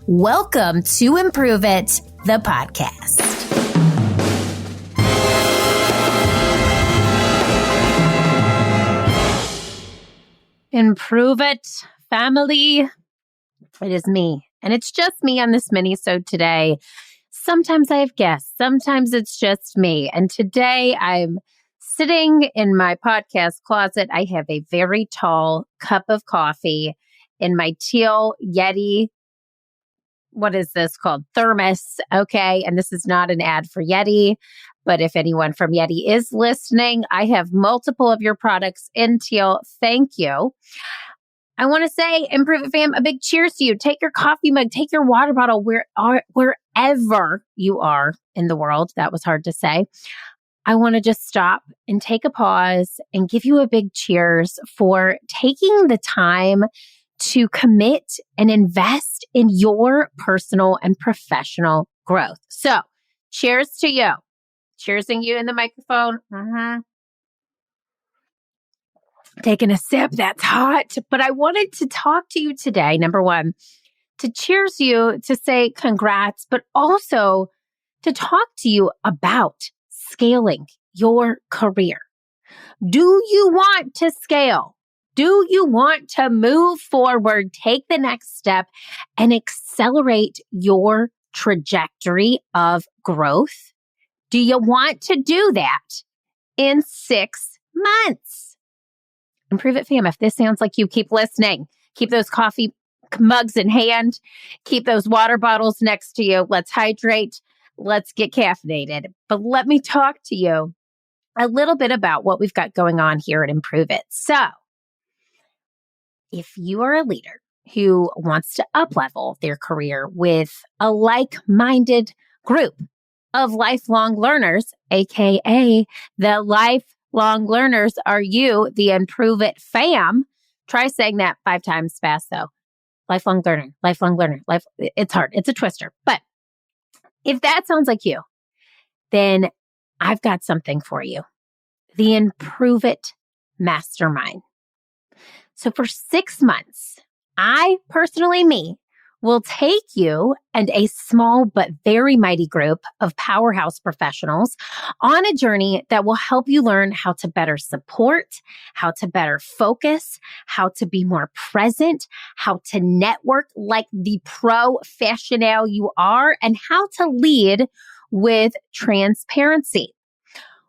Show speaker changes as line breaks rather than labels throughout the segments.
Welcome to Improve It, the podcast. Improve It, family. It is me, and it's just me on this Minisode today. Sometimes I have guests, sometimes it's just me, and today I'm sitting in my podcast closet. I have a very tall cup of coffee in my teal Yeti. What is this called? Thermos. Okay. And this is not an ad for Yeti, but if anyone from Yeti is listening, I have multiple of your products in teal. Thank you. I want to say, Improve It fam, a big cheers to you. Take your coffee mug, take your water bottle wherever you are in the world. That was hard to say. I want to just stop and take a pause and give you a big cheers for taking the time to commit and invest in your personal and professional growth. So, cheers to you. Cheersing you in the microphone. Taking a sip. That's hot. But I wanted to talk to you today, number one, to cheers you, to say congrats, but also to talk to you about scaling your career. Do you want to scale? Do you want to move forward, take the next step, and accelerate your trajectory of growth? Do you want to do that in 6 months? Improve It fam, if this sounds like you, keep listening. Keep those coffee mugs in hand. Keep those water bottles next to you. Let's hydrate. Let's get caffeinated. But let me talk to you a little bit about what we've got going on here at Improve It. So, if you are a leader who wants to up-level their career with a like-minded group of lifelong learners, aka the lifelong learners are you, the Improve It fam. Try saying that 5 times fast though. Lifelong learner. It's hard. It's a twister. But if that sounds like you, then I've got something for you. The Improve It Mastermind. So for 6 months, I personally, will take you and a small but very mighty group of powerhouse professionals on a journey that will help you learn how to better support, how to better focus, how to be more present, how to network like the professional you are, and how to lead with transparency.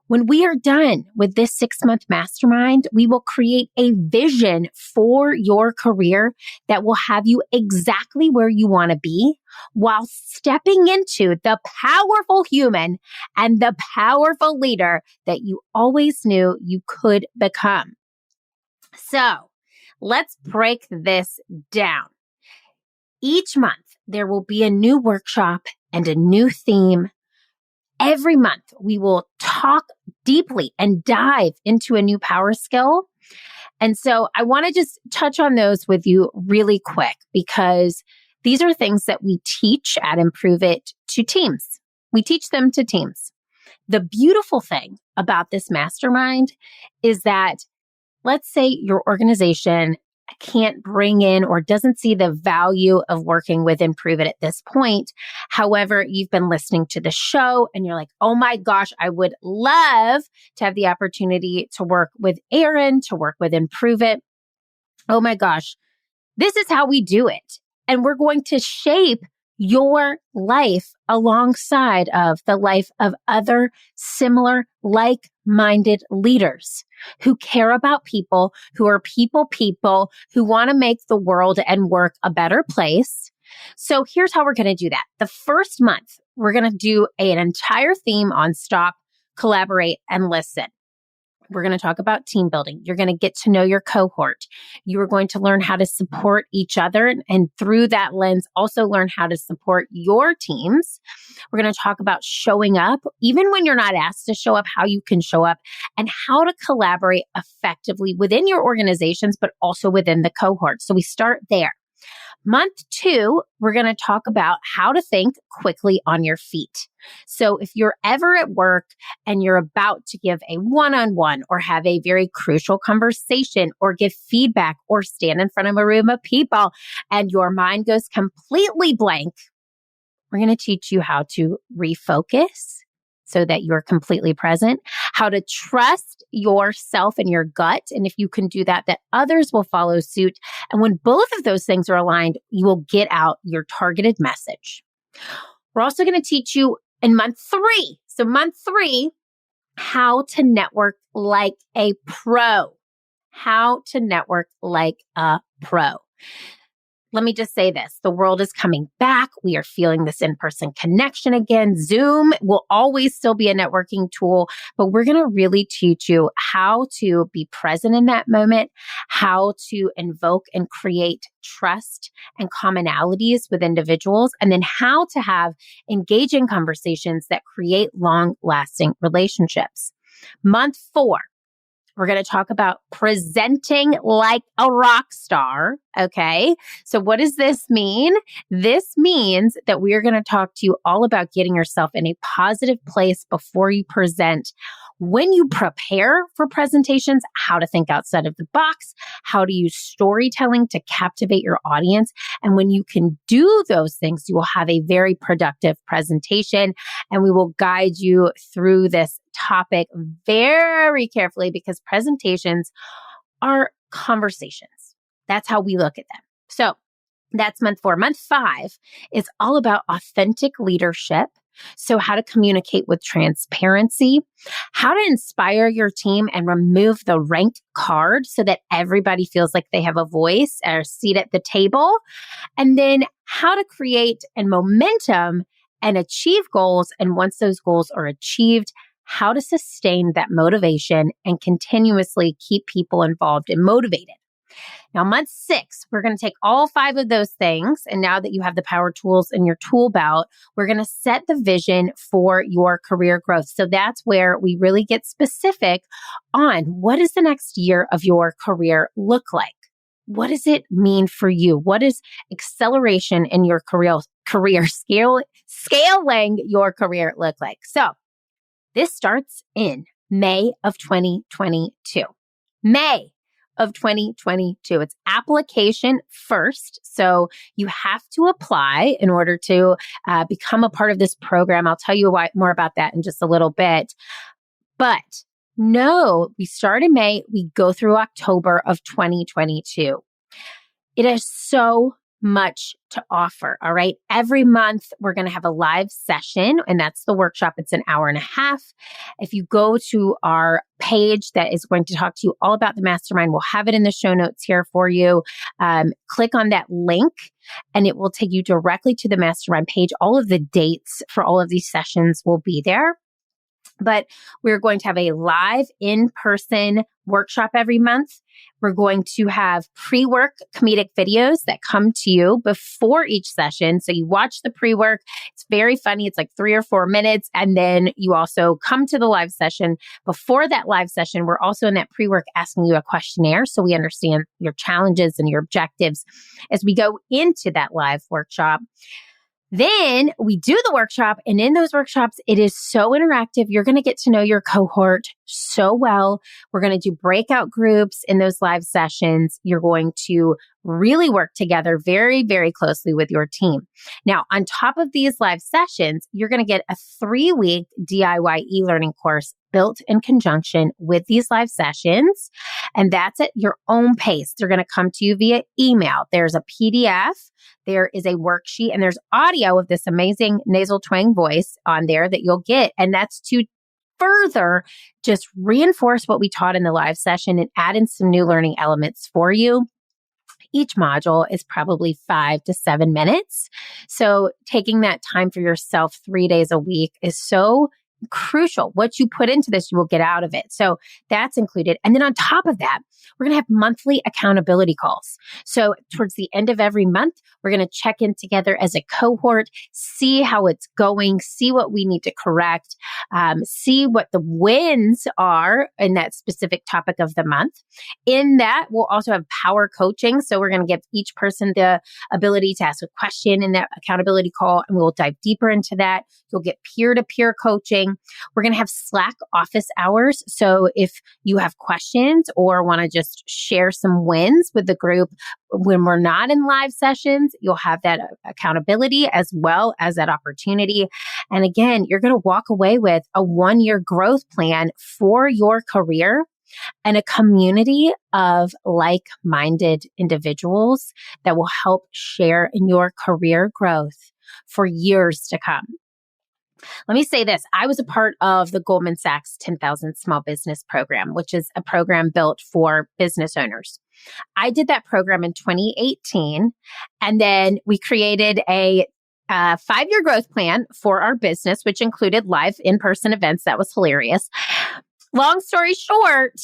When we are done with this 6-month mastermind, we will create a vision for your career that will have you exactly where you want to be while stepping into the powerful human and the powerful leader that you always knew you could become. So let's break this down. Each month, there will be a new workshop and a new theme. Every month, we will talk deeply and dive into a new power skill. And so I want to just touch on those with you really quick because these are things that we teach at Improve It to teams. We teach them to teams. The beautiful thing about this mastermind is that, let's say your organization can't bring in or doesn't see the value of working with Improve It at this point. However, you've been listening to the show and you're like, oh my gosh, I would love to have the opportunity to work with Erin, to work with Improve It. Oh my gosh, this is how we do it. And we're going to shape your life alongside of the life of other similar like-minded leaders who care about people, who are people, who want to make the world and work a better place. So here's how we're going to do that. The first month, we're going to do an entire theme on stop, collaborate, and listen. We're going to talk about team building. You're going to get to know your cohort. You are going to learn how to support each other. And through that lens, also learn how to support your teams. We're going to talk about showing up, even when you're not asked to show up, how you can show up and how to collaborate effectively within your organizations, but also within the cohort. So we start there. Month 2, we're going to talk about how to think quickly on your feet. So if you're ever at work and you're about to give a one-on-one or have a very crucial conversation or give feedback or stand in front of a room of people and your mind goes completely blank, we're going to teach you how to refocus so that you're completely present, how to trust yourself and your gut. And if you can do that, that others will follow suit. And when both of those things are aligned, you will get out your targeted message. We're also going to teach you in month 3. So month 3, how to network like a pro. How to network like a pro. Let me just say this. The world is coming back. We are feeling this in-person connection again. Zoom will always still be a networking tool, but we're going to really teach you how to be present in that moment, how to invoke and create trust and commonalities with individuals, and then how to have engaging conversations that create long-lasting relationships. Month 4. We're going to talk about presenting like a rock star. Okay. So what does this mean? This means that we are going to talk to you all about getting yourself in a positive place before you present. When you prepare for presentations, how to think outside of the box, how to use storytelling to captivate your audience. And when you can do those things, you will have a very productive presentation. And we will guide you through this topic very carefully because presentations are conversations. That's how we look at them. So that's month 4. Month 5 is all about authentic leadership. So how to communicate with transparency, how to inspire your team and remove the rank card so that everybody feels like they have a voice or a seat at the table, and then how to create and momentum and achieve goals. And once those goals are achieved, how to sustain that motivation and continuously keep people involved and motivated. Now, month 6, we're going to take all 5 of those things. And now that you have the power tools in your tool belt, we're going to set the vision for your career growth. So that's where we really get specific on what does the next year of your career look like? What does it mean for you? What is acceleration in your career scaling your career look like? So this starts in May of 2022. May of 2022. It's application first. So you have to apply in order to become a part of this program. I'll tell you more about that in just a little bit. But no, we start in May. We go through October of 2022. It is so much to offer. All right. Every month, we're going to have a live session, and that's the workshop. It's an hour and a half. If you go to our page that is going to talk to you all about the mastermind, we'll have it in the show notes here for you. Click on that link and it will take you directly to the mastermind page. All of the dates for all of these sessions will be there. But we're going to have a live in-person workshop every month. We're going to have pre-work comedic videos that come to you before each session. So you watch the pre-work. It's very funny. It's like 3 or 4 minutes. And then you also come to the live session. Before that live session, we're also in that pre-work asking you a questionnaire so we understand your challenges and your objectives as we go into that live workshop. Then we do the workshop, and in those workshops, it is so interactive. You're going to get to know your cohort so well. We're going to do breakout groups in those live sessions. You're going to really work together very, very closely with your team. Now, on top of these live sessions, you're going to get a 3-week DIY e-learning course built in conjunction with these live sessions. And that's at your own pace. They're going to come to you via email. There's a PDF, there is a worksheet, and there's audio of this amazing nasal twang voice on there that you'll get. And that's to further just reinforce what we taught in the live session and add in some new learning elements for you. Each module is probably 5 to 7 minutes. So taking that time for yourself 3 days a week is so crucial. What you put into this, you will get out of it. So that's included. And then on top of that, we're going to have monthly accountability calls. So towards the end of every month, we're going to check in together as a cohort, see how it's going, see what we need to correct, see what the wins are in that specific topic of the month. In that, we'll also have power coaching. So we're going to give each person the ability to ask a question in that accountability call, and we'll dive deeper into that. You'll get peer-to-peer coaching. We're going to have Slack office hours. So if you have questions or want to just share some wins with the group when we're not in live sessions, you'll have that accountability as well as that opportunity. And again, you're going to walk away with a 1-year growth plan for your career and a community of like-minded individuals that will help share in your career growth for years to come. Let me say this. I was a part of the Goldman Sachs 10,000 Small Business Program, which is a program built for business owners. I did that program in 2018, and then we created a 5-year growth plan for our business, which included live in-person events. That was hilarious. Long story short,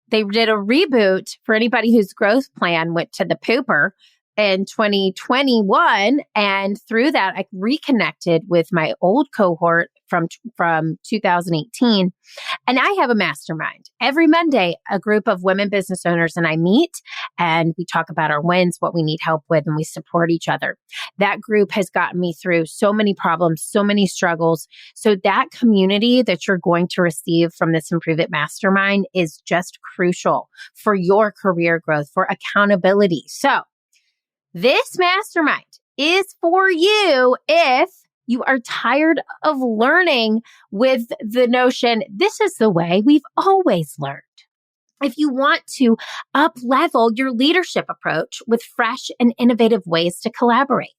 they did a reboot for anybody whose growth plan went to the pooper in 2021. And through that, I reconnected with my old cohort from 2018. And I have a mastermind. Every Monday, a group of women business owners and I meet and we talk about our wins, what we need help with, and we support each other. That group has gotten me through so many problems, so many struggles. So that community that you're going to receive from this Improve It Mastermind is just crucial for your career growth, for accountability. So this mastermind is for you if you are tired of learning with the notion, this is the way we've always learned. If you want to up-level your leadership approach with fresh and innovative ways to collaborate.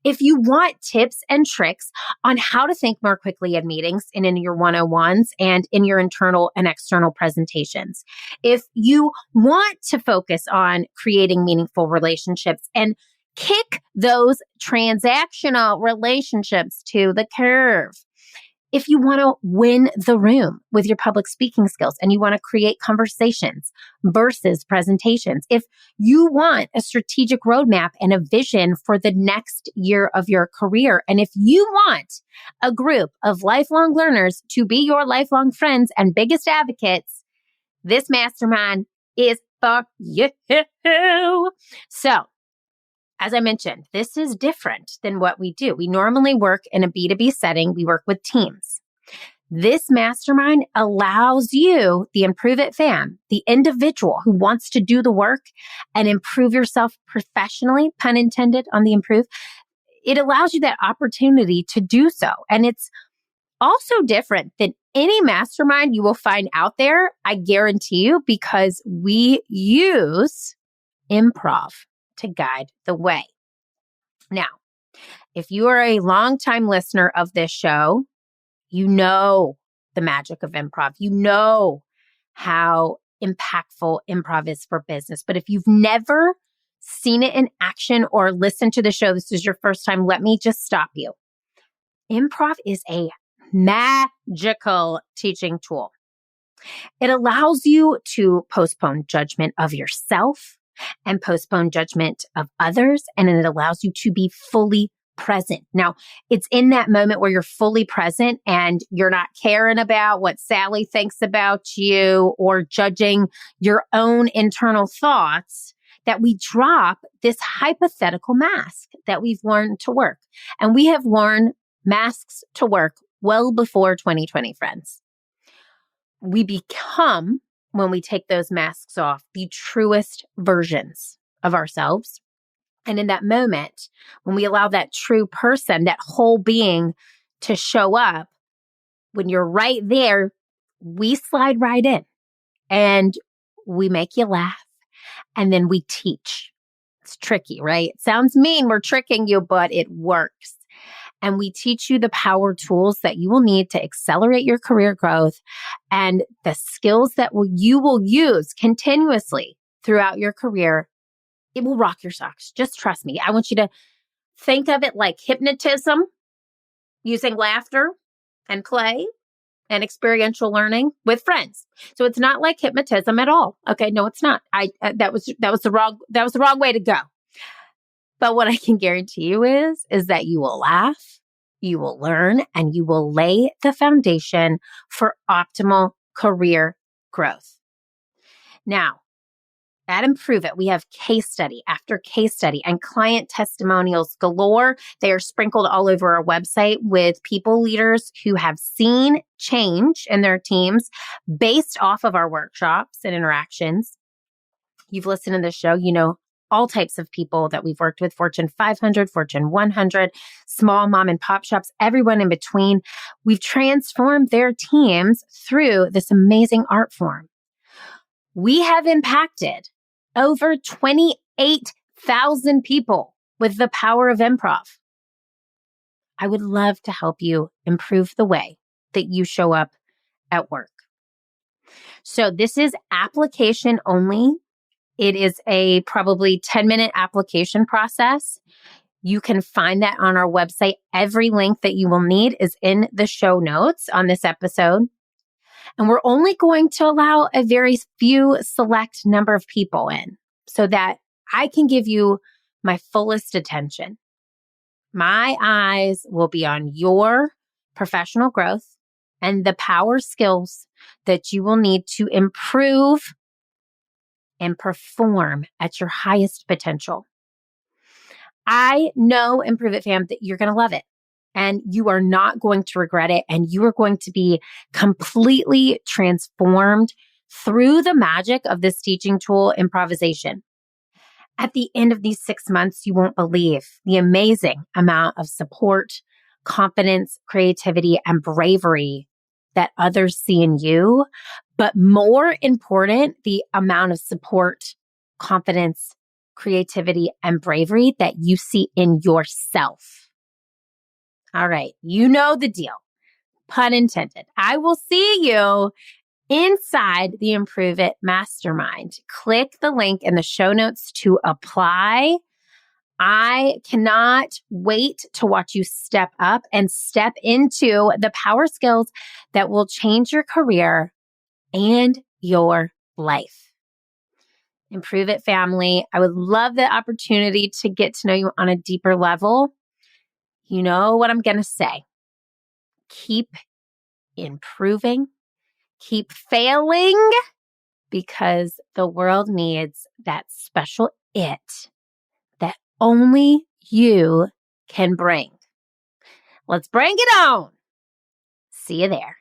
If you want tips and tricks on how to think more quickly in meetings and in your one-on-ones and in your internal and external presentations. If you want to focus on creating meaningful relationships and kick those transactional relationships to the curb. If you want to win the room with your public speaking skills and you want to create conversations versus presentations. If you want a strategic roadmap and a vision for the next year of your career. And if you want a group of lifelong learners to be your lifelong friends and biggest advocates, this mastermind is for you. So, as I mentioned, this is different than what we do. We normally work in a B2B setting. We work with teams. This mastermind allows you, the Improve It fam, the individual who wants to do the work and improve yourself professionally, pun intended on the improve. It allows you that opportunity to do so. And it's also different than any mastermind you will find out there, I guarantee you, because we use improv to guide the way. Now, if you are a longtime listener of this show, you know the magic of improv. You know how impactful improv is for business. But if you've never seen it in action or listened to the show, this is your first time, let me just stop you. Improv is a magical teaching tool. It allows you to postpone judgment of yourself and postpone judgment of others. And it allows you to be fully present. Now, it's in that moment where you're fully present and you're not caring about what Sally thinks about you or judging your own internal thoughts that we drop this hypothetical mask that we've learned to work. And we have learned masks to work well before 2020, friends. We become, when we take those masks off, the truest versions of ourselves. And in that moment, when we allow that true person, that whole being to show up, when you're right there, we slide right in and we make you laugh and then we teach. It's tricky, right? It sounds mean, we're tricking you, but it works. And we teach you the power tools that you will need to accelerate your career growth and the skills that you will use continuously throughout your career. It will rock your socks. Just trust me. I want you to think of it like hypnotism using laughter and play. and experiential learning with friends. So it's not like hypnotism at all. Okay, no, it's not. That was the wrong way to go. But what I can guarantee you is that you will laugh, you will learn, and you will lay the foundation for optimal career growth. Now, at Improve It, we have case study after case study and client testimonials galore. They are sprinkled all over our website with people leaders who have seen change in their teams based off of our workshops and interactions. You've listened to the show, you know all types of people that we've worked with, Fortune 500, Fortune 100, small mom and pop shops, everyone in between. We've transformed their teams through this amazing art form. We have impacted over 28,000 people with the power of improv. I would love to help you improve the way that you show up at work. So this is application only. It is a probably 10-minute application process. You can find that on our website. Every link that you will need is in the show notes on this episode. And we're only going to allow a very few select number of people in so that I can give you my fullest attention. My eyes will be on your professional growth and the power skills that you will need to improve and perform at your highest potential. I know, Improve It fam, that you're going to love it. And you are not going to regret it. And you are going to be completely transformed through the magic of this teaching tool, improvisation. At the end of these 6 months, you won't believe the amazing amount of support, confidence, creativity, and bravery that others see in you. But more important, the amount of support, confidence, creativity, and bravery that you see in yourself. All right, you know the deal. Pun intended. I will see you inside the Improve It Mastermind. Click the link in the show notes to apply. I cannot wait to watch you step up and step into the power skills that will change your career and your life. Improve It family. I would love the opportunity to get to know you on a deeper level. You know what I'm going to say. Keep improving, keep failing, because the world needs that special it that only you can bring. Let's bring it on. See you there.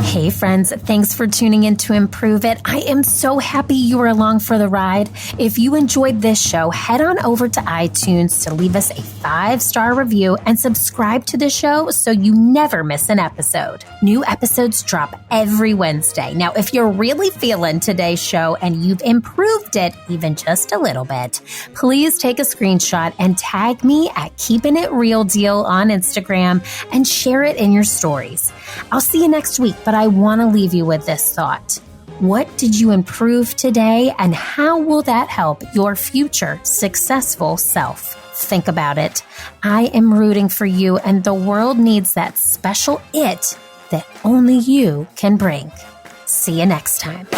Hey friends, thanks for tuning in to Improve It. I am so happy you were along for the ride. If you enjoyed this show, head on over to iTunes to leave us a 5-star review and subscribe to the show so you never miss an episode. New episodes drop every Wednesday. Now, if you're really feeling today's show and you've improved it even just a little bit, please take a screenshot and tag me at Keeping It Real Deal on Instagram and share it in your stories. I'll see you next week, but I want to leave you with this thought. What did you improve today, and how will that help your future successful self? Think about it. I am rooting for you, and the world needs that special it that only you can bring. See you next time.